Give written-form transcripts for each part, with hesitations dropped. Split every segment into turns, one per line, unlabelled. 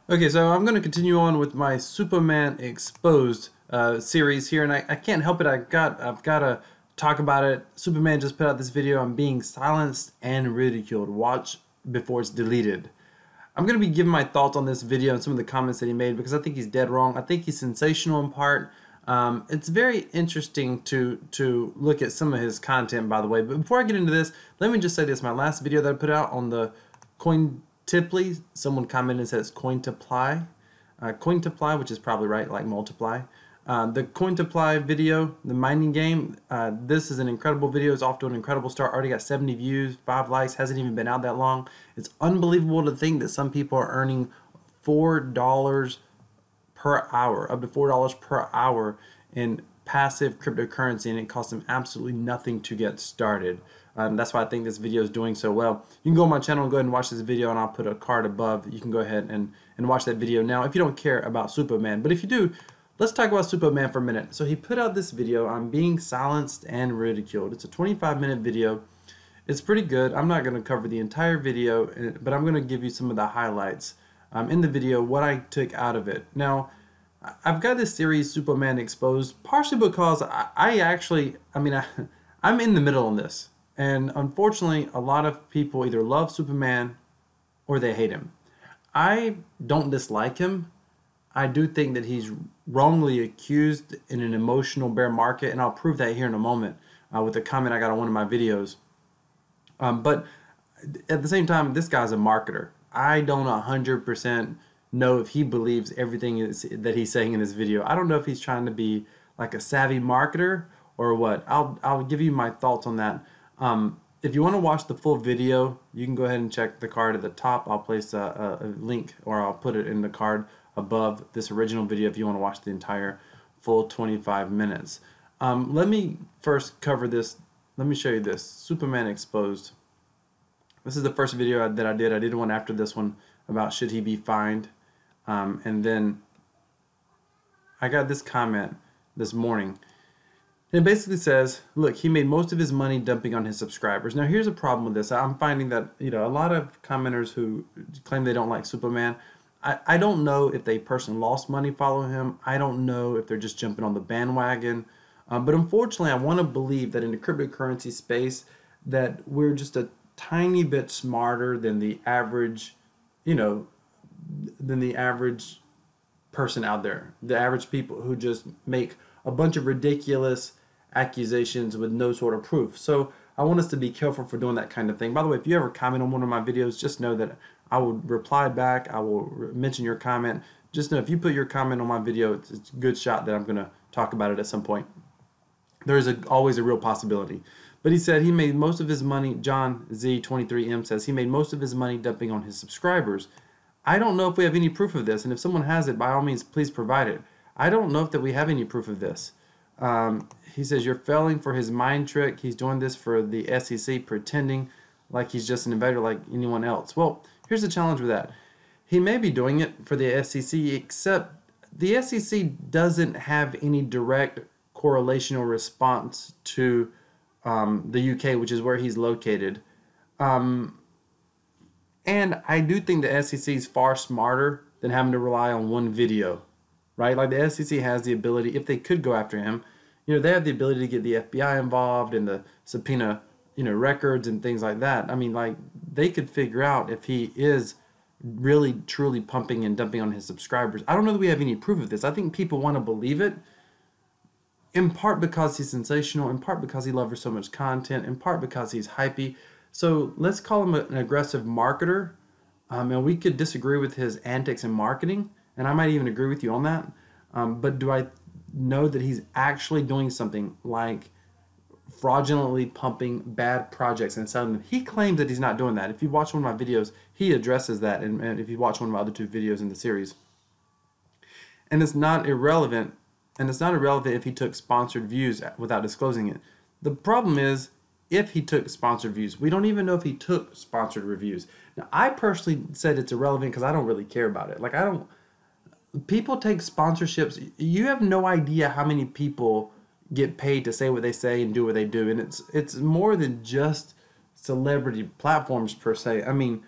Okay, so I'm going to continue on with my Suppoman Exposed series here, and I can't help it. I've got to talk about it. Suppoman just put out this video on being silenced and ridiculed. Watch before it's deleted. I'm going to be giving my thoughts on this video and some of the comments that he made because I think he's dead wrong. I think he's sensational in part. It's very interesting to look at some of his content, by the way. But before I get into this, let me just say this. My last video that I put out on the Cointiply, someone commented and says Cointiply. Cointiply, which is probably right, like multiply. The Cointiply video, the mining game, this is an incredible video. It's off to an incredible start. Already got 70 views, 5 likes, hasn't even been out that long. It's unbelievable to think that some people are earning $4 per hour, up to $4 per hour in passive cryptocurrency, and it costs them absolutely nothing to get started. That's why I think this video is doing so well. You can go on my channel and go ahead and watch this video, and I'll put a card above. You can go ahead and watch that video now if you don't care about Suppoman. But if you do, let's talk about Suppoman for a minute. So he put out this video on being silenced and ridiculed. It's a 25-minute video. It's pretty good. I'm not going to cover the entire video, but I'm going to give you some of the highlights in the video, what I took out of it. Now, I've got this series, Suppoman Exposed, partially because I'm in the middle on this. And unfortunately, a lot of people either love Suppoman or they hate him. I don't dislike him. I do think that he's wrongly accused in an emotional bear market, and I'll prove that here in a moment with a comment I got on one of my videos. But at the same time, this guy's a marketer. I don't 100% know if he believes everything that he's saying in this video. I don't know if he's trying to be like a savvy marketer or what. I'll give you my thoughts on that. If you want to watch the full video, you can go ahead and check the card at the top. I'll place a link, or I'll put it in the card above this original video if you want to watch the entire full 25 minutes. Let me first cover this. Let me show you this. Suppoman Exposed. This is the first video that I did. I did one after this one about should he be fined. And then I got this comment this morning. It basically says, look, he made most of his money dumping on his subscribers. Now, here's a problem with this. I'm finding that, a lot of commenters who claim they don't like Suppoman, I don't know if they personally lost money following him. I don't know if they're just jumping on the bandwagon. But unfortunately, I want to believe that in the cryptocurrency space that we're just a tiny bit smarter than the average, than the average person out there. The average people who just make a bunch of ridiculous accusations with no sort of proof. So I want us to be careful for doing that kind of thing. By the way, if you ever comment on one of my videos, just know that I will reply back. I will mention your comment. Just know if you put your comment on my video, it's a good shot that I'm going to talk about it at some point. There's always a real possibility. But he said he made most of his money, John Z23M says, he made most of his money dumping on his subscribers. I don't know if we have any proof of this, and if someone has it, by all means, please provide it. I don't know if that we have any proof of this. He says you're failing for his mind trick. He's doing this for the SEC, pretending like he's just an investor like anyone else. Well, here's the challenge with that. He may be doing it for the SEC, except the SEC doesn't have any direct correlational response to the UK, which is where he's located. And I do think the SEC is far smarter than having to rely on one video, right? Like the SEC has the ability, if they could go after him, they have the ability to get the FBI involved in the subpoena, records and things like that. I mean, like, they could figure out if he is really, truly pumping and dumping on his subscribers. I don't know that we have any proof of this. I think people want to believe it, in part because he's sensational, in part because he loves so much content, in part because he's hypey. So let's call him an aggressive marketer. And we could disagree with his antics in marketing, and I might even agree with you on that. But do I know that he's actually doing something like fraudulently pumping bad projects and selling them? He claims that he's not doing that. If you watch one of my videos, he addresses that, and if you watch one of my other 2 videos in the series. And it's not irrelevant, if he took sponsored views without disclosing it. The problem is, if he took sponsored views, we don't even know if he took sponsored reviews. Now, I personally said it's irrelevant because I don't really care about it. Like, people take sponsorships. You have no idea how many people get paid to say what they say and do what they do. And it's more than just celebrity platforms per se. I mean,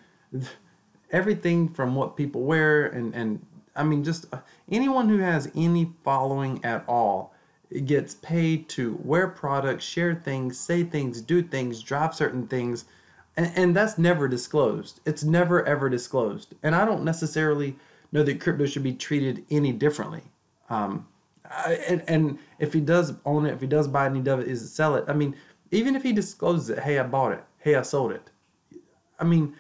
everything from what people wear and I mean, just anyone who has any following at all gets paid to wear products, share things, say things, do things, drive certain things, and that's never disclosed. It's never ever disclosed. And I don't necessarily know that crypto should be treated any differently. And if he does own it, if he does buy it and he does sell it, I mean, even if he discloses it, hey, I bought it, hey, I sold it. I mean,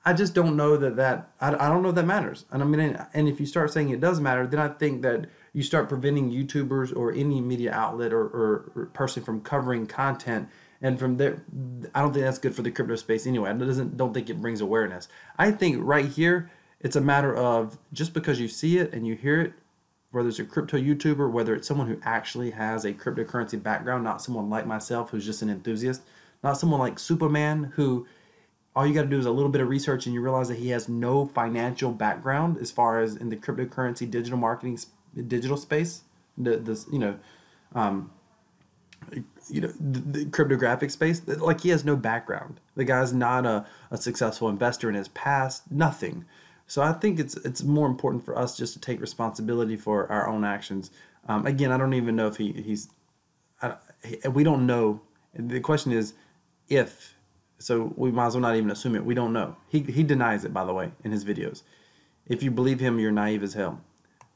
I just don't know I don't know that matters. And I mean, and if you start saying it does matter, then I think that you start preventing YouTubers or any media outlet or person from covering content. And from there, I don't think that's good for the crypto space anyway. Don't think it brings awareness. I think right here, it's a matter of just because you see it and you hear it, whether it's a crypto YouTuber, whether it's someone who actually has a cryptocurrency background, not someone like myself who's just an enthusiast, not someone like Suppoman who all you got to do is a little bit of research and you realize that he has no financial background as far as in the cryptocurrency digital marketing digital space, the cryptographic space. Like, he has no background. The guy's not a successful investor in his past, nothing. So I think it's more important for us just to take responsibility for our own actions. Again, I don't even know if we don't know. The question is if, so we might as well not even assume it. We don't know. He denies it, by the way, in his videos. If you believe him, you're naive as hell.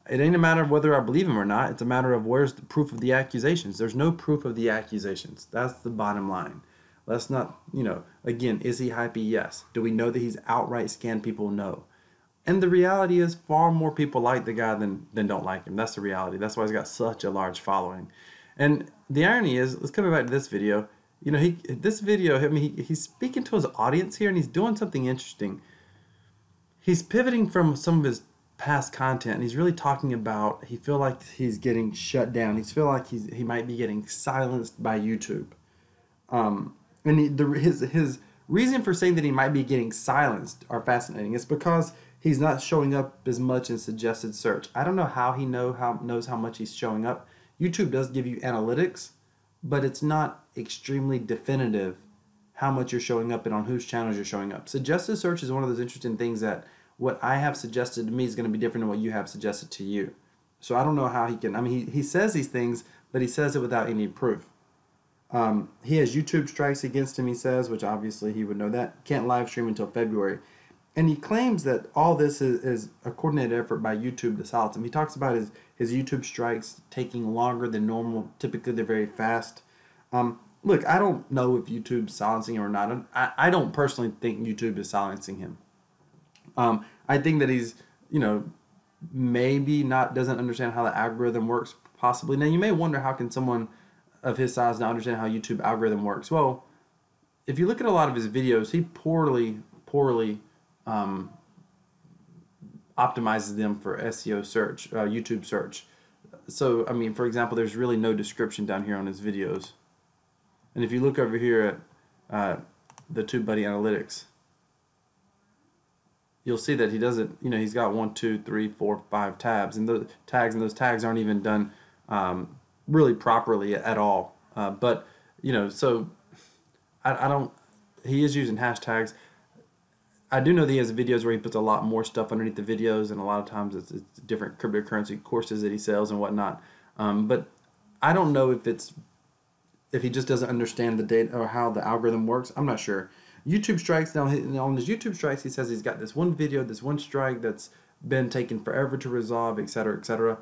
It ain't a matter of whether I believe him or not. It's a matter of where's the proof of the accusations. There's no proof of the accusations. That's the bottom line. Let's not, again, is he hypey? Yes. Do we know that he's outright scammed people? No. And the reality is far more people like the guy than don't like him. That's the reality. That's why he's got such a large following. And the irony is, let's come back to this video. He's speaking to his audience here and he's doing something interesting. He's pivoting from some of his past content and he's really talking about he feel like he's getting shut down. He feel like he might be getting silenced by YouTube. His reason for saying that he might be getting silenced are fascinating. It's because he's not showing up as much in suggested search. I don't know how he knows how much he's showing up. YouTube does give you analytics, but it's not extremely definitive how much you're showing up and on whose channels you're showing up. Suggested search is one of those interesting things that what I have suggested to me is going to be different than what you have suggested to you. So I don't know how he can, I mean, he says these things, but he says it without any proof. He has YouTube strikes against him, he says, which obviously he would know that. Can't live stream until February. And he claims that all this is a coordinated effort by YouTube to silence him. He talks about his YouTube strikes taking longer than normal. Typically, they're very fast. Look, I don't know if YouTube's silencing him or not. I don't personally think YouTube is silencing him. I think that he's, maybe doesn't understand how the algorithm works, possibly. Now, you may wonder, how can someone of his size not understand how YouTube algorithm works? Well, if you look at a lot of his videos, he poorly optimizes them for SEO search, YouTube search. So, I mean, for example, there's really no description down here on his videos. And if you look over here at the TubeBuddy Analytics, you'll see that he doesn't, he's got 1, 2, 3, 4, 5 tabs, and those tags aren't even done really properly at all. So I don't, he is using hashtags. I do know that he has videos where he puts a lot more stuff underneath the videos, and a lot of times it's different cryptocurrency courses that he sells and whatnot. But I don't know if he just doesn't understand the data or how the algorithm works. I'm not sure. YouTube strikes, now on his YouTube strikes, he says he's got this one video, this one strike that's been taking forever to resolve, etc., etc.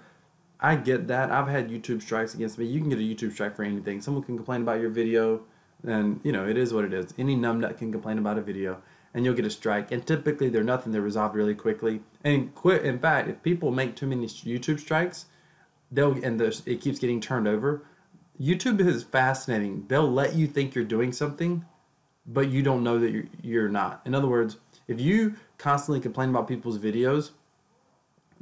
I get that. I've had YouTube strikes against me. You can get a YouTube strike for anything. Someone can complain about your video, and it is what it is. Any numbnut can complain about a video, and you'll get a strike. And typically, they're nothing. They're resolved really quickly. And in fact, if people make too many YouTube strikes, it keeps getting turned over. YouTube is fascinating. They'll let you think you're doing something, but you don't know that you're not. In other words, if you constantly complain about people's videos,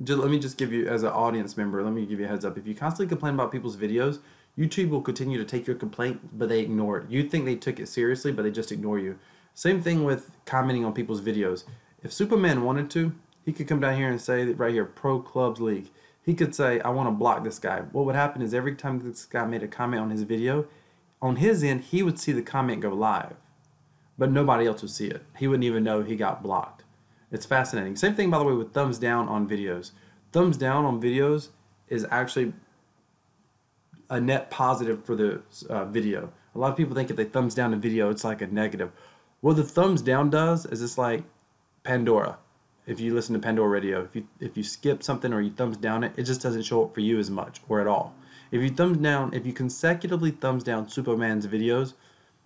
let me just give you, as an audience member, let me give you a heads up. If you constantly complain about people's videos, YouTube will continue to take your complaint, but they ignore it. You think they took it seriously, but they just ignore you. Same thing with commenting on people's videos. If Suppoman wanted to, he could come down here and say that right here, Pro Clubs League. He could say, I want to block this guy. What would happen is every time this guy made a comment on his video, on his end, he would see the comment go live, but nobody else would see it. He wouldn't even know he got blocked. It's fascinating. Same thing, by the way, with thumbs down on videos. Thumbs down on videos is actually a net positive for the video. A lot of people think if they thumbs down a video, it's like a negative. What the thumbs down does is it's like Pandora. If you listen to Pandora Radio, if you skip something or you thumbs down it, it just doesn't show up for you as much or at all. If you consecutively thumbs down Suppoman's videos,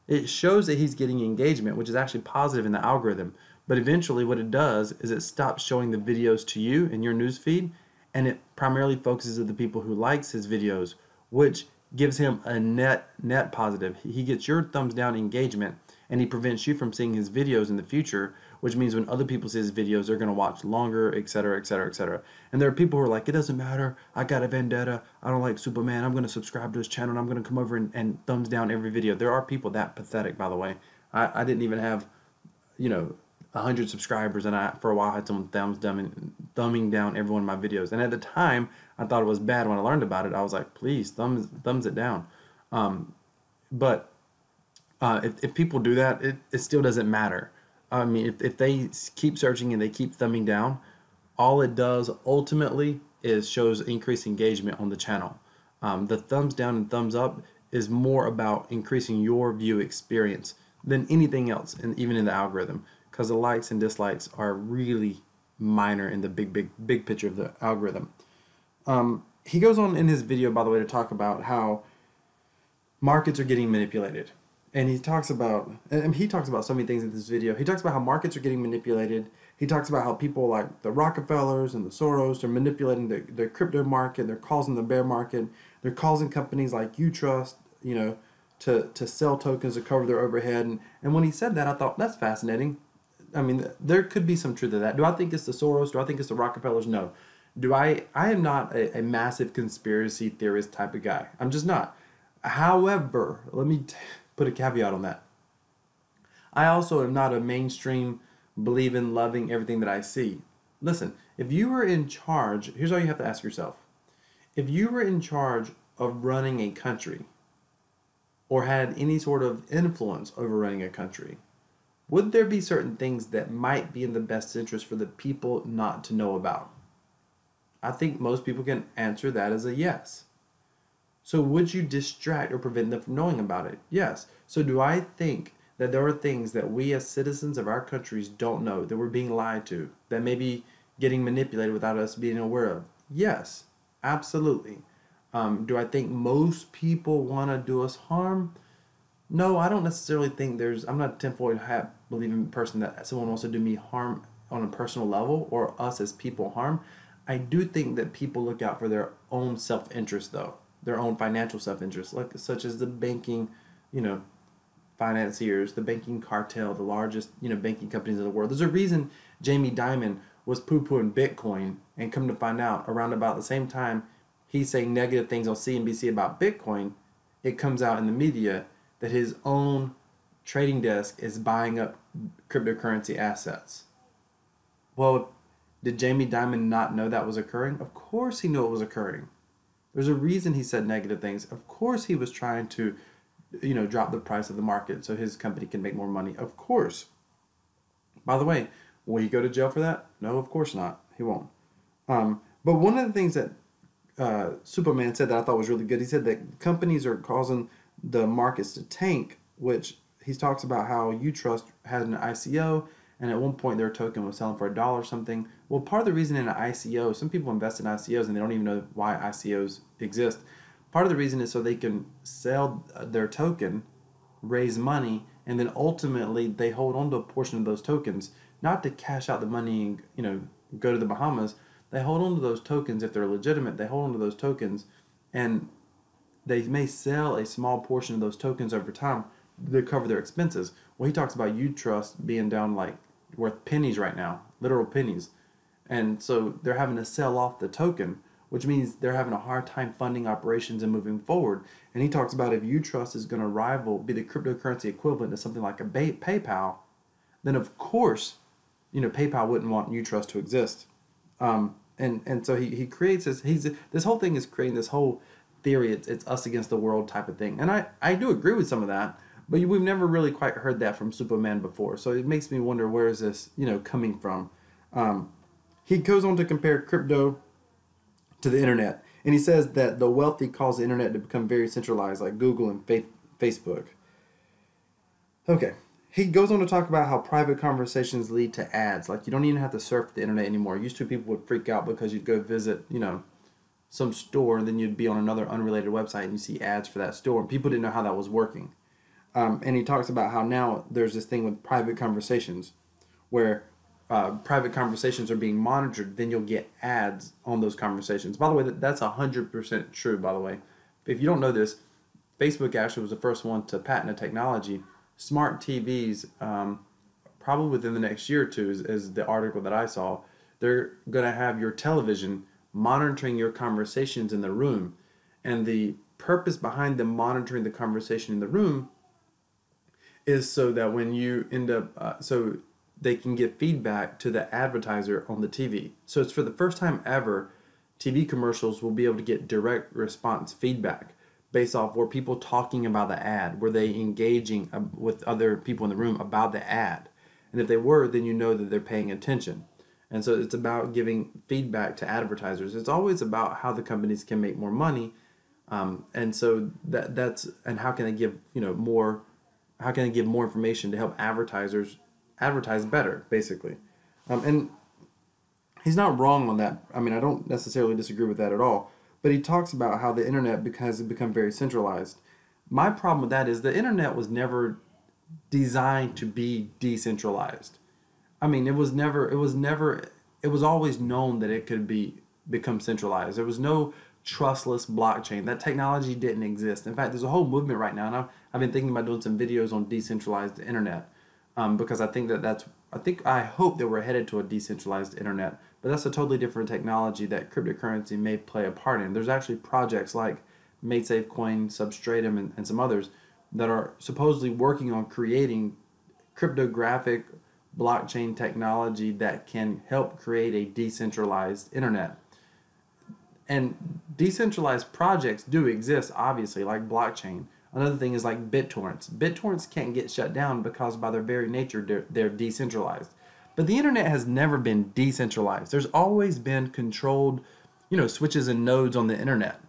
it shows that he's getting engagement, which is actually positive in the algorithm. But eventually what it does is it stops showing the videos to you in your news feed, and it primarily focuses on the people who likes his videos, which gives him a net positive. He gets your thumbs down engagement, and he prevents you from seeing his videos in the future, which means when other people see his videos, they're going to watch longer, etc., etc., etc. And there are people who are like, it doesn't matter, I got a vendetta, I don't like Suppoman, I'm going to subscribe to his channel, and I'm going to come over and thumbs down every video. There are people that pathetic, by the way. I didn't even have, 100 subscribers, and I for a while had someone thumbing down every one of my videos. And at the time, I thought it was bad. When I learned about it, I was like, please thumbs it down. But if people do that, it still doesn't matter. I mean, if they keep searching and they keep thumbing down, all it does ultimately is shows increased engagement on the channel. The thumbs down and thumbs up is more about increasing your view experience than anything else, and even in the algorithm, because the likes and dislikes are really minor in the big picture of the algorithm. He goes on in his video, by the way, to talk about how markets are getting manipulated. And he talks about so many things in this video. He talks about how markets are getting manipulated. He talks about how people like the Rockefellers and the Soros are manipulating the crypto market. They're causing the bear market. They're causing companies like Utrust, to sell tokens to cover their overhead. And when he said that, I thought, that's fascinating. I mean, there could be some truth to that. Do I think it's the Soros? Do I think it's the Rockefellers? No. I am not a massive conspiracy theorist type of guy. I'm just not. However, let me put a caveat on that. I also am not a mainstream believing, loving everything that I see. Listen, if you were in charge, here's all you have to ask yourself. If you were in charge of running a country or had any sort of influence over running a country, would there be certain things that might be in the best interest for the people not to know about? I think most people can answer that as a yes. So would you distract or prevent them from knowing about it? Yes. So do I think that there are things that we as citizens of our countries don't know, that we're being lied to, that may be getting manipulated without us being aware of? Yes, absolutely. Do I think most people want to do us harm? No, I don't necessarily think I'm not a tinfoil hat believing person that someone wants to do me harm on a personal level or us as people harm. I do think that people look out for their own self-interest, though, their own financial self-interest, such as the banking, financiers, the banking cartel, the largest, banking companies in the world. There's a reason Jamie Dimon was poo-pooing Bitcoin, and come to find out, around about the same time he's saying negative things on CNBC about Bitcoin, it comes out in the media that his own trading desk is buying up cryptocurrency assets. Well, did Jamie Dimon not know that was occurring? Of course he knew it was occurring. There's a reason he said negative things. Of course he was trying to, drop the price of the market so his company can make more money. Of course. By the way, will he go to jail for that? No, of course not. He won't. But one of the things that Suppoman said that I thought was really good, he said that companies are causing the markets to tank, which he talks about how Utrust had an ICO, and at one point their token was selling for $1 or something. Well, part of the reason in an ICO, some people invest in ICOs and they don't even know why ICOs exist. Part of the reason is so they can sell their token, raise money, and then ultimately they hold on to a portion of those tokens, not to cash out the money and go to the Bahamas. They hold on to those tokens if they're legitimate. They hold on to those tokens, and they may sell a small portion of those tokens over time to cover their expenses. Well, he talks about Utrust being down worth pennies right now, literal pennies. And so they're having to sell off the token, which means they're having a hard time funding operations and moving forward. And he talks about if Utrust is going to be the cryptocurrency equivalent to something like a PayPal, then of course, PayPal wouldn't want Utrust to exist. And so he creates this whole thing is creating this whole theory, it's us against the world type of thing. And I do agree with some of that, but we've never really quite heard that from Suppoman before. So it makes me wonder, where is this, coming from? He goes on to compare crypto to the internet, and he says that the wealthy cause the internet to become very centralized, like Google and Facebook. Okay. He goes on to talk about how private conversations lead to ads. Like, you don't even have to surf the internet anymore. Used to, people would freak out because you'd go visit, some store, and then you'd be on another unrelated website and you see ads for that store, and people didn't know how that was working. And he talks about how now there's this thing with private conversations where private conversations are being monitored, then you'll get ads on those conversations. By the way, that's 100% true, by the way. If you don't know this, Facebook actually was the first one to patent a technology. Smart TVs, probably within the next year or two, is the article that I saw, they're going to have your television monitoring your conversations in the room. And the purpose behind them monitoring the conversation in the room is so that when you end up, so they can give feedback to the advertiser on the TV. So it's for the first time ever, TV commercials will be able to get direct response feedback based off were people talking about the ad, were they engaging with other people in the room about the ad. And if they were, then you know that they're paying attention. And so it's about giving feedback to advertisers. It's always about how the companies can make more money. And so that's, and how can they give, more, how can they give more information to help advertisers advertise better, basically. And he's not wrong on that. I mean, I don't necessarily disagree with that at all. But he talks about how the internet has become very centralized. My problem with that is the internet was never designed to be decentralized. I mean, it was always known that it could become centralized. There was no trustless blockchain. That technology didn't exist. In fact, there's a whole movement right now, and I've been thinking about doing some videos on decentralized internet, because I think I hope that we're headed to a decentralized internet, but that's a totally different technology that cryptocurrency may play a part in. There's actually projects like MateSafeCoin, Substratum, and some others that are supposedly working on creating cryptographic blockchain technology that can help create a decentralized internet. And decentralized projects do exist, obviously, like blockchain. Another thing is like BitTorrents. BitTorrents can't get shut down because by their very nature, they're decentralized. But the internet has never been decentralized. There's always been controlled, switches and nodes on the internet,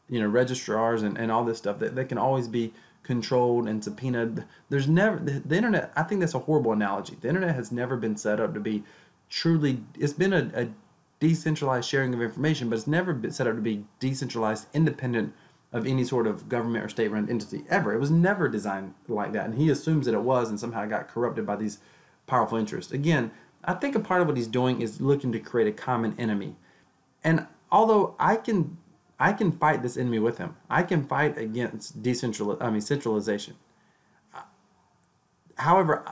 registrars and all this stuff that can always be controlled and subpoenaed. There's never, the internet, I think that's a horrible analogy. The internet has never been set up to be truly, it's been a decentralized sharing of information, but it's never been set up to be decentralized, independent of any sort of government or state-run entity ever. It was never designed like that, and he assumes that it was, and somehow got corrupted by these powerful interests. Again, I think a part of what he's doing is looking to create a common enemy. And although I can fight this enemy with him, I can fight against centralization. However,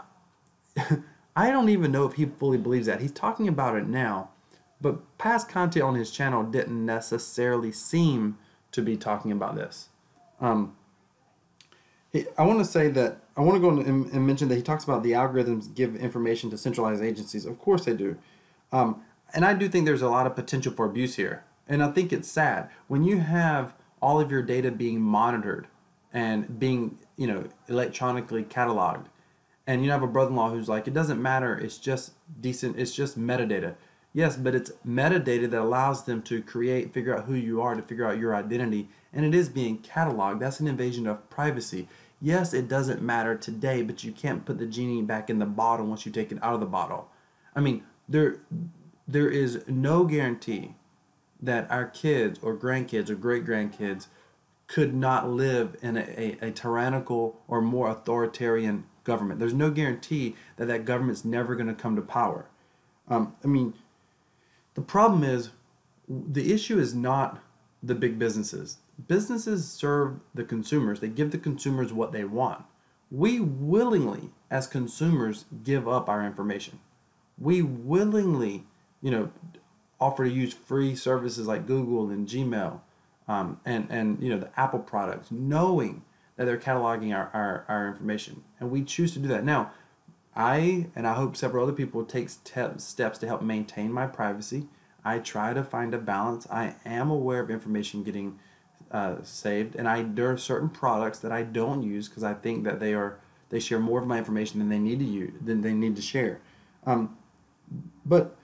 I don't even know if he fully believes that. He's talking about it now, but past content on his channel didn't necessarily seem to be talking about this. I want to say that I want to go and mention that he talks about the algorithms give information to centralized agencies. Of course they do. And I do think there's a lot of potential for abuse here. And I think it's sad when you have all of your data being monitored and being, electronically cataloged. And you have a brother-in-law who's like, it doesn't matter, it's just it's just metadata. Yes, but it's metadata that allows them to figure out who you are, to figure out your identity, and it is being cataloged. That's an invasion of privacy. Yes, it doesn't matter today, but you can't put the genie back in the bottle once you take it out of the bottle. I mean, there is no guarantee that our kids or grandkids or great-grandkids could not live in a tyrannical or more authoritarian government. There's no guarantee that that government's never going to come to power. The problem is, the issue is not the big businesses. Businesses serve the consumers. They give the consumers what they want. We willingly, as consumers, give up our information. We willingly, offer to use free services like Google and Gmail, and the Apple products, knowing that they're cataloging our information. And we choose to do that. Now, I hope several other people take steps to help maintain my privacy. I try to find a balance. I am aware of information getting saved, and there are certain products that I don't use because I think that they share more of my information than they need to share. But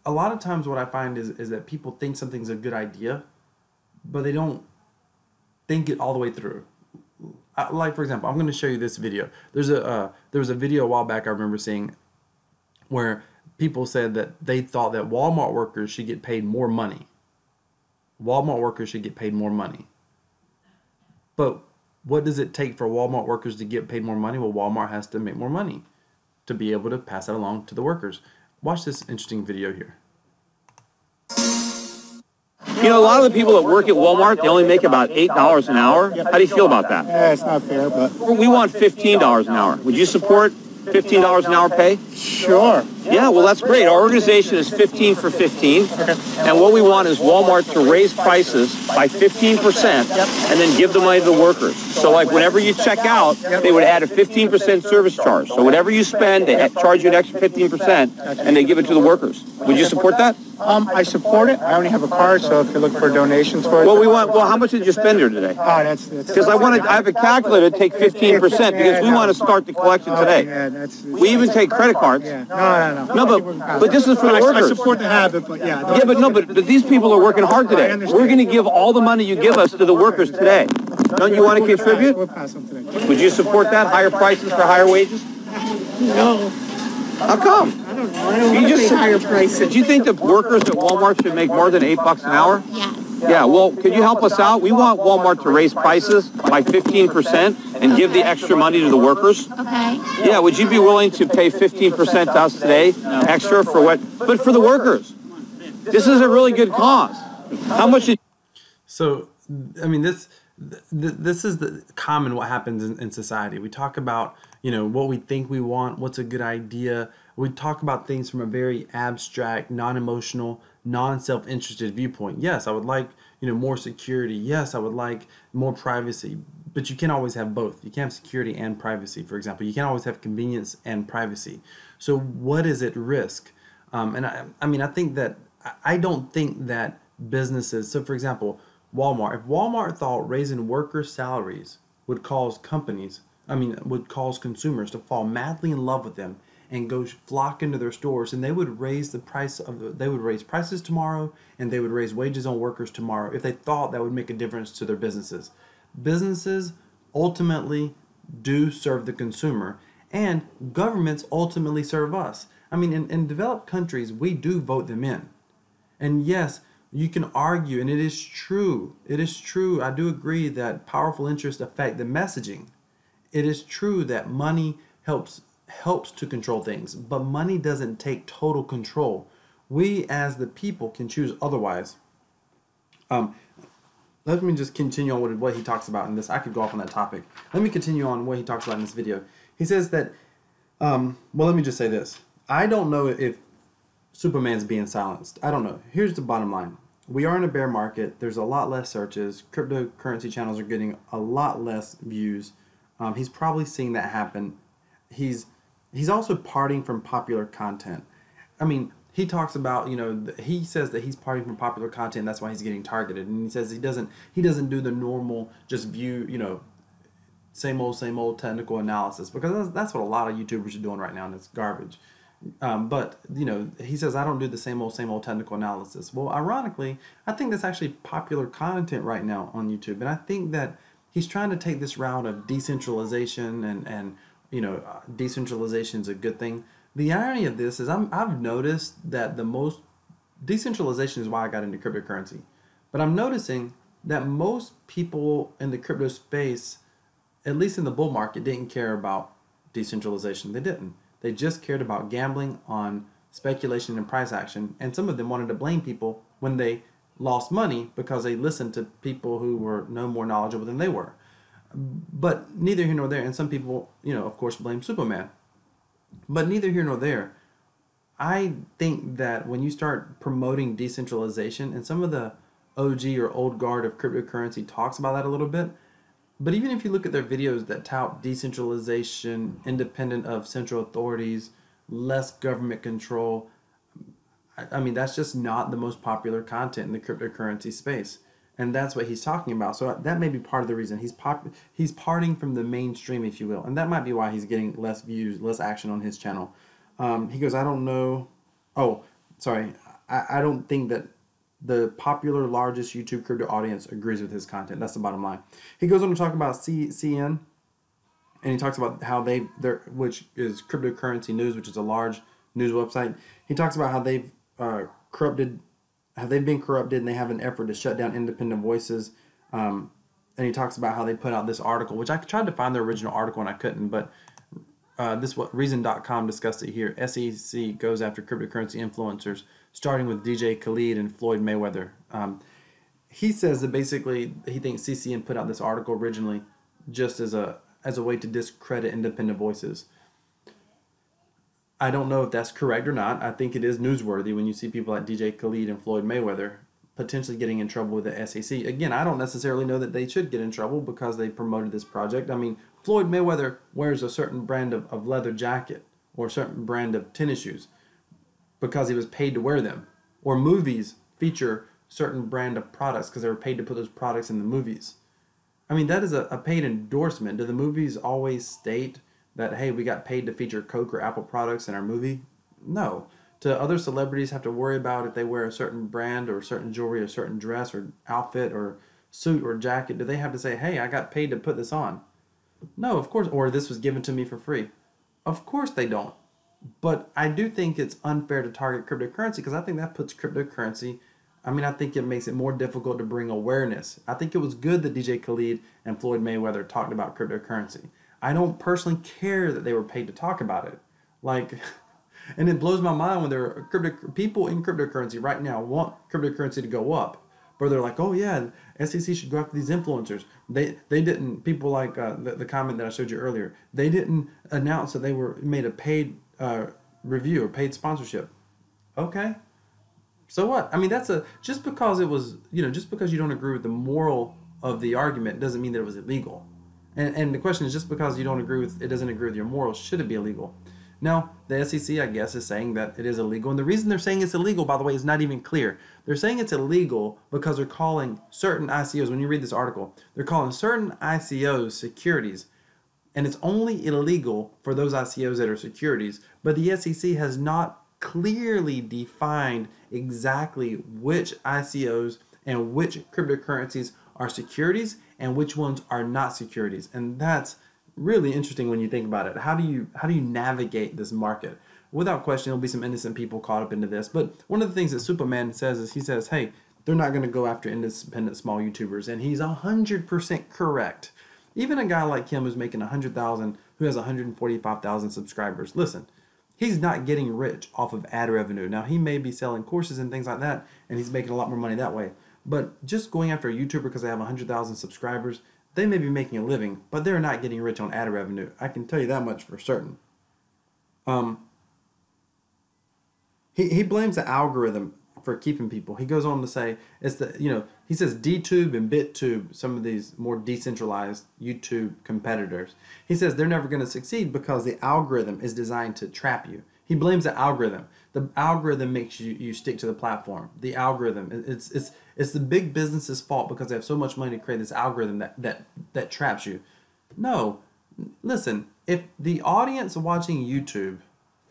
a lot of times what I find is that people think something's a good idea, but they don't think it all the way through. Like, for example, I'm going to show you this video. There was a video a while back I remember seeing where people said that they thought that Walmart workers should get paid more money. Walmart workers should get paid more money. But what does it take for Walmart workers to get paid more money? Well, Walmart has to make more money to be able to pass that along to the workers. Watch this interesting video here.
You know, a lot of the people that work at Walmart, they only make about $8 an hour. How do you feel about that?
Yeah, it's not fair, but...
We want $15 an hour. Would you support $15 an hour pay?
Sure.
Yeah, well, that's great. Our organization is 15 for 15.
Okay.
And what we want is Walmart to raise prices by 15% and then give the money to the workers. So, like, whenever you check out, they would add a 15% service charge. So whatever you spend, they charge you an extra 15% and they give it to the workers. Would you support that?
I support it. I only have a card, so if you look for donations for it...
Well, how much did you spend here today?
Oh, that's...
Because I have a calculator to take 15% because we want to start the collection today.
Yeah, that's...
We even take credit cards.
Yeah. No.
No, but this is for the workers.
I support the habit, but yeah.
Yeah, but these people are working hard today. We're going to give all the money you give us to the workers today. Don't you want to contribute?
We'll pass them today.
Would you support that? Higher prices for higher wages?
No,
How come?
I don't know. I don't want to pay higher prices.
Do you think that workers at Walmart should make more than $8 an hour?
Yes.
Yeah, well, can you help us out? We want Walmart to raise prices by 15% and give the extra money to the workers.
Okay.
Yeah, would you be willing to pay 15% to us today, extra for what? But for the workers. This is a really good cause. How much?
So, I mean, this is the common what happens in society. We talk about, you know, what we think we want, what's a good idea. We talk about things from a very abstract, non-emotional, non-self-interested viewpoint. Yes, I would like, you know, more security. Yes, I would like more privacy. But you can't always have both. You can't have security and privacy, for example. You can't always have convenience and privacy. So what is at risk? And I mean, I don't think that businesses, so for example, Walmart, if Walmart thought raising workers' salaries would cause consumers to fall madly in love with them and go flock into their stores, and they would raise prices tomorrow, and they would raise wages on workers tomorrow if they thought that would make a difference to their businesses. Businesses ultimately do serve the consumer, and governments ultimately serve us. I mean, in developed countries, we do vote them in. And yes, you can argue, and it is true, I do agree that powerful interests affect the messaging. It is true that money helps to control things, but money doesn't take total control. We as the people can choose otherwise. Let me just continue on with what he talks about in this. I could go off on that topic. Let me continue on what he talks about in this video. He says that, well, let me just say this. I don't know if Suppoman's being silenced. I don't know. Here's the bottom line. We are in a bear market. There's a lot less searches. Cryptocurrency channels are getting a lot less views. He's probably seeing that happen. He's also parting from popular content. I mean, he talks about, you know, he says that he's parting from popular content. That's why he's getting targeted. And he says he doesn't do the normal just view, you know, same old technical analysis, because that's what a lot of YouTubers are doing right now, and it's garbage. But, you know, he says, I don't do the same old technical analysis. Well, ironically, I think that's actually popular content right now on YouTube. And I think that he's trying to take this route of decentralization and you know, decentralization is a good thing. The irony of this is I've noticed that decentralization is why I got into cryptocurrency. But I'm noticing that most people in the crypto space, at least in the bull market, didn't care about decentralization. They didn't. They just cared about gambling on speculation and price action, and some of them wanted to blame people when they lost money because they listened to people who were no more knowledgeable than they were. But neither here nor there, and some people, you know, of course, blame Suppoman. But neither here nor there. I think that when you start promoting decentralization, and some of the OG or old guard of cryptocurrency talks about that a little bit, but even if you look at their videos that tout decentralization, independent of central authorities, less government control, I mean, that's just not the most popular content in the cryptocurrency space. And that's what he's talking about. So that may be part of the reason. He's parting from the mainstream, if you will. And that might be why he's getting less views, less action on his channel. He goes, I don't know. Oh, sorry. I don't think that the popular largest YouTube crypto audience agrees with his content. That's the bottom line. He goes on to talk about CN, and he talks about how which is Cryptocurrency News, which is a large news website. He talks about how they've been corrupted, and they have an effort to shut down independent voices. And he talks about how they put out this article, which I tried to find the original article and I couldn't, but Reason.com discussed it here. SEC goes after cryptocurrency influencers, starting with DJ Khaled and Floyd Mayweather. He says that basically he thinks CCN put out this article originally just as a way to discredit independent voices. I don't know if that's correct or not. I think it is newsworthy when you see people like DJ Khaled and Floyd Mayweather potentially getting in trouble with the SEC. Again, I don't necessarily know that they should get in trouble because they promoted this project. I mean, Floyd Mayweather wears a certain brand of leather jacket or a certain brand of tennis shoes because he was paid to wear them. Or movies feature certain brand of products because they were paid to put those products in the movies. I mean, that is a paid endorsement. Do the movies always state that, hey, we got paid to feature Coke or Apple products in our movie? No. Do other celebrities have to worry about if they wear a certain brand or certain jewelry or certain dress or outfit or suit or jacket? Do they have to say, hey, I got paid to put this on? No, of course. Or this was given to me for free. Of course they don't. But I do think it's unfair to target cryptocurrency because I think that puts cryptocurrency, I think it makes it more difficult to bring awareness. I think it was good that DJ Khaled and Floyd Mayweather talked about cryptocurrency. I don't personally care that they were paid to talk about it. And it blows my mind when there are people in cryptocurrency right now want cryptocurrency to go up. But they're like, oh yeah, SEC should go after these influencers. They didn't, people like the comment that I showed you earlier, they didn't announce that they made a paid review or paid sponsorship. Okay. So what? I mean, just because just because you don't agree with the moral of the argument doesn't mean that it was illegal. And the question is, just because you don't agree with, it doesn't agree with your morals, should it be illegal? Now, the SEC, I guess, is saying that it is illegal. And the reason they're saying it's illegal, by the way, is not even clear. They're saying it's illegal because they're calling certain ICOs, when you read this article, they're calling certain ICOs securities. And it's only illegal for those ICOs that are securities. But the SEC has not clearly defined exactly which ICOs and which cryptocurrencies are securities and which ones are not securities. And that's really interesting when you think about it. How do you navigate this market? Without question, there'll be some innocent people caught up into this. But one of the things that Suppoman says is, he says, hey, they're not going to go after independent small YouTubers. And he's 100% correct. Even a guy like him who's making 100,000, who has 145,000 subscribers. Listen, he's not getting rich off of ad revenue. Now, he may be selling courses and things like that, and he's making a lot more money that way. But just going after a YouTuber because they have 100,000 subscribers, they may be making a living, but they're not getting rich on ad revenue. I can tell you that much for certain. He blames the algorithm for keeping people. He goes on to say he says DTube and BitTube, some of these more decentralized YouTube competitors. He says they're never going to succeed because the algorithm is designed to trap you. He blames the algorithm. The algorithm makes you stick to the platform. The algorithm, it's the big business's fault because they have so much money to create this algorithm that traps you. No, listen, if the audience watching YouTube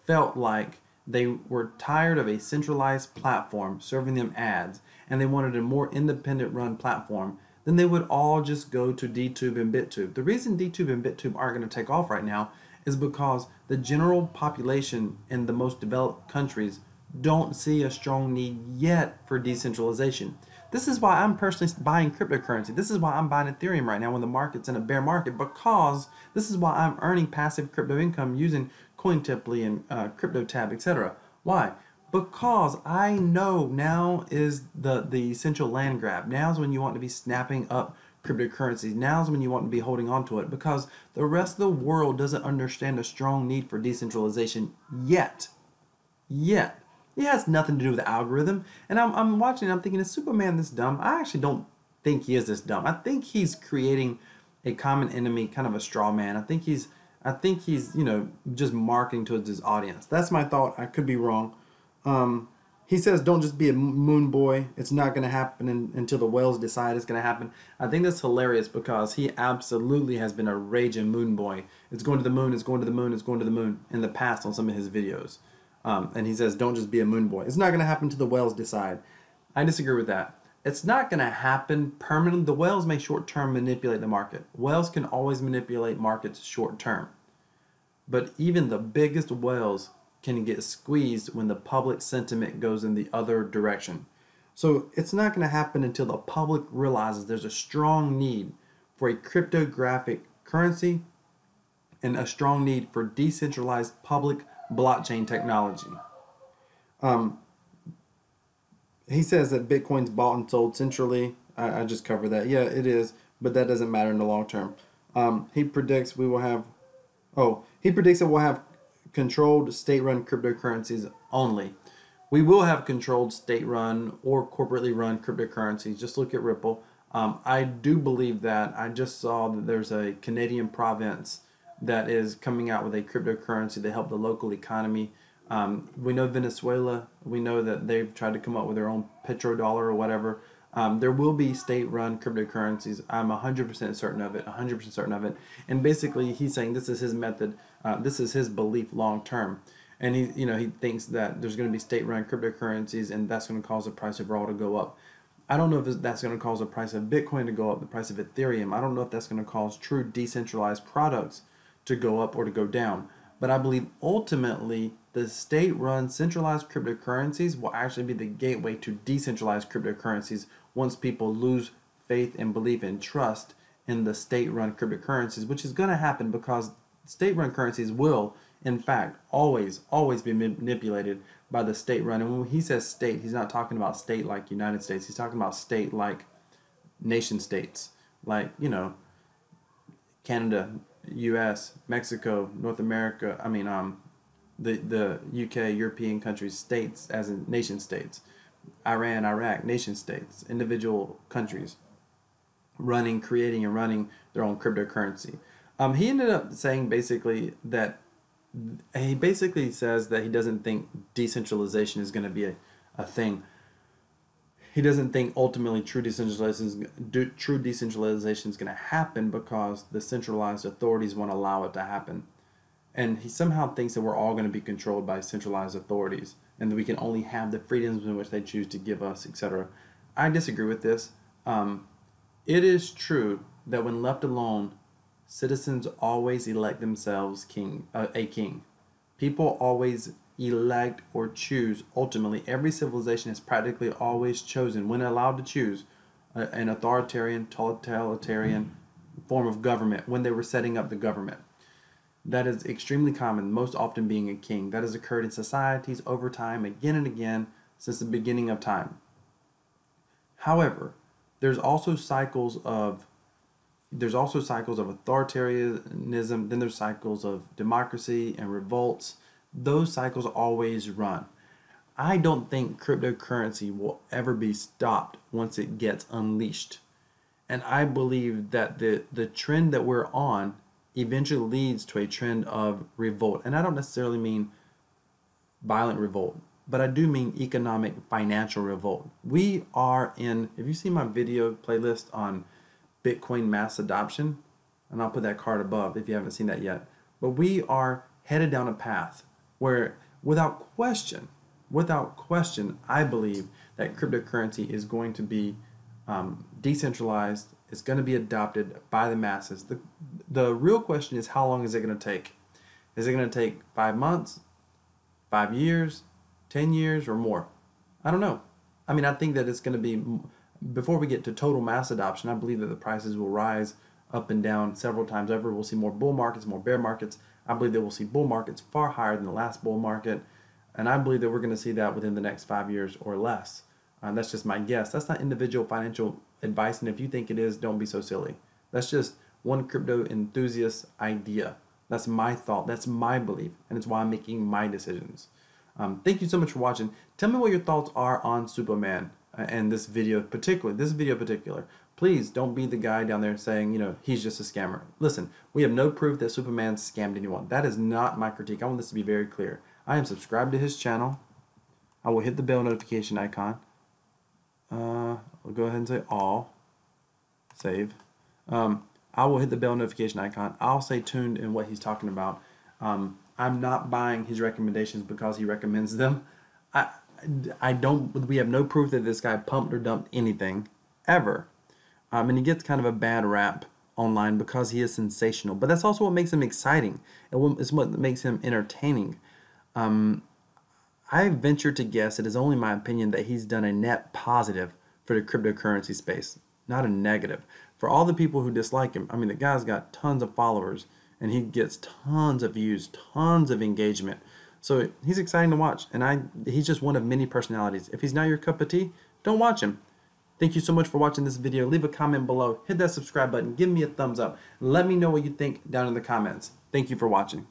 felt like they were tired of a centralized platform serving them ads and they wanted a more independent run platform, then they would all just go to DTube and BitTube. The reason DTube and BitTube aren't going to take off right now is because the general population in the most developed countries don't see a strong need yet for decentralization. This is why I'm personally buying cryptocurrency. This is why I'm buying Ethereum right now when the market's in a bear market, because this is why I'm earning passive crypto income using Cointeply and CryptoTab, etc. Why? Because I know now is the essential land grab. Now's when you want to be snapping up cryptocurrencies. Now's when you want to be holding on to it, because the rest of the world doesn't understand a strong need for decentralization yet. It has nothing to do with the algorithm. And I'm watching and I'm thinking, is Suppoman this dumb? I actually don't think he is this dumb. I think he's creating a common enemy, kind of a straw man. I think he's just marketing towards his audience. That's my thought. I could be wrong. He says, don't just be a moon boy. It's not going to happen until the whales decide it's going to happen. I think that's hilarious because he absolutely has been a raging moon boy. It's going to the moon, it's going to the moon, it's going to the moon in the past on some of his videos. And he says, don't just be a moon boy. It's not going to happen until the whales decide. I disagree with that. It's not going to happen permanently. The whales may short-term manipulate the market. Whales can always manipulate markets short-term. But even the biggest whales can get squeezed when the public sentiment goes in the other direction. So it's not going to happen until the public realizes there's a strong need for a cryptographic currency and a strong need for decentralized public blockchain technology. He says that Bitcoin's bought and sold centrally. I just covered that. Yeah, it is, but that doesn't matter in the long term. He predicts that we'll have controlled state-run cryptocurrencies only. We will have controlled state-run or corporately run cryptocurrencies. Just look at Ripple. I do believe that. I just saw that there's a Canadian province that is coming out with a cryptocurrency to help the local economy. We know Venezuela. We know that they've tried to come up with their own petrodollar or whatever. There will be state-run cryptocurrencies. I'm 100% certain of it. 100% certain of it. And basically, he's saying this is his method. This is his belief long term. And he thinks that there's going to be state-run cryptocurrencies, and that's going to cause the price overall to go up. I don't know if that's going to cause the price of Bitcoin to go up, the price of Ethereum. I don't know if that's going to cause true decentralized products to go up or to go down. But I believe ultimately the state-run centralized cryptocurrencies will actually be the gateway to decentralized cryptocurrencies once people lose faith and belief and trust in the state-run cryptocurrencies, which is going to happen because state-run currencies will, in fact, always be manipulated by the state-run. And when he says state, he's not talking about state like United States. He's talking about state like nation states, like, Canada, U.S., Mexico, North America, the UK, European countries, states as in nation states, Iran, Iraq, nation states, individual countries creating and running their own cryptocurrency. He ended up saying basically that he basically says that he doesn't think decentralization is going to be a thing. He doesn't think ultimately true decentralization is going to happen because the centralized authorities won't allow it to happen. And he somehow thinks that we're all going to be controlled by centralized authorities and that we can only have the freedoms in which they choose to give us, etc. I disagree with this. It is true that when left alone, citizens always elect themselves a king. People always elect or choose. Ultimately, every civilization has practically always chosen, when allowed to choose, an authoritarian, totalitarian form of government when they were setting up the government. That is extremely common, most often being a king. That has occurred in societies over time, again and again, since the beginning of time. However, there's also cycles of authoritarianism, then there's cycles of democracy and revolts. Those cycles always run. I don't think cryptocurrency will ever be stopped once it gets unleashed. And I believe that the trend that we're on eventually leads to a trend of revolt. And I don't necessarily mean violent revolt, but I do mean economic, financial revolt. We are in, if you see my video playlist on Bitcoin mass adoption, and I'll put that card above if you haven't seen that yet, but we are headed down a path where without question, I believe that cryptocurrency is going to be decentralized. It's going to be adopted by the masses. The real question is, how long is it going to take? Is it going to take 5 months, 5 years, 10 years, or more? I don't know. I think that it's going to be, before we get to total mass adoption, I believe that the prices will rise up and down several times over. We'll see more bull markets, more bear markets. I believe that we'll see bull markets far higher than the last bull market. And I believe that we're going to see that within the next 5 years or less. That's just my guess. That's not individual financial advice. And if you think it is, don't be so silly. That's just one crypto enthusiast idea. That's my thought. That's my belief. And it's why I'm making my decisions. Thank you so much for watching. Tell me what your thoughts are on Suppoman and this video particular. Please don't be the guy down there saying, he's just a scammer. Listen, we have no proof that Suppoman scammed anyone. That is not my critique. I want this to be very clear. I am subscribed to his channel. I will hit the bell notification icon. I'll go ahead and say all. Save. I will hit the bell notification icon. I'll stay tuned in what he's talking about. I'm not buying his recommendations because he recommends them. I don't. We have no proof that this guy pumped or dumped anything ever. And he gets kind of a bad rap online because he is sensational. But that's also what makes him exciting. It's what makes him entertaining. I venture to guess, it is only my opinion, that he's done a net positive for the cryptocurrency space, not a negative. For all the people who dislike him, I mean, the guy's got tons of followers, and he gets tons of views, tons of engagement. So he's exciting to watch, and he's just one of many personalities. If he's not your cup of tea, don't watch him. Thank you so much for watching this video. Leave a comment below, hit that subscribe button, give me a thumbs up, let me know what you think down in the comments. Thank you for watching.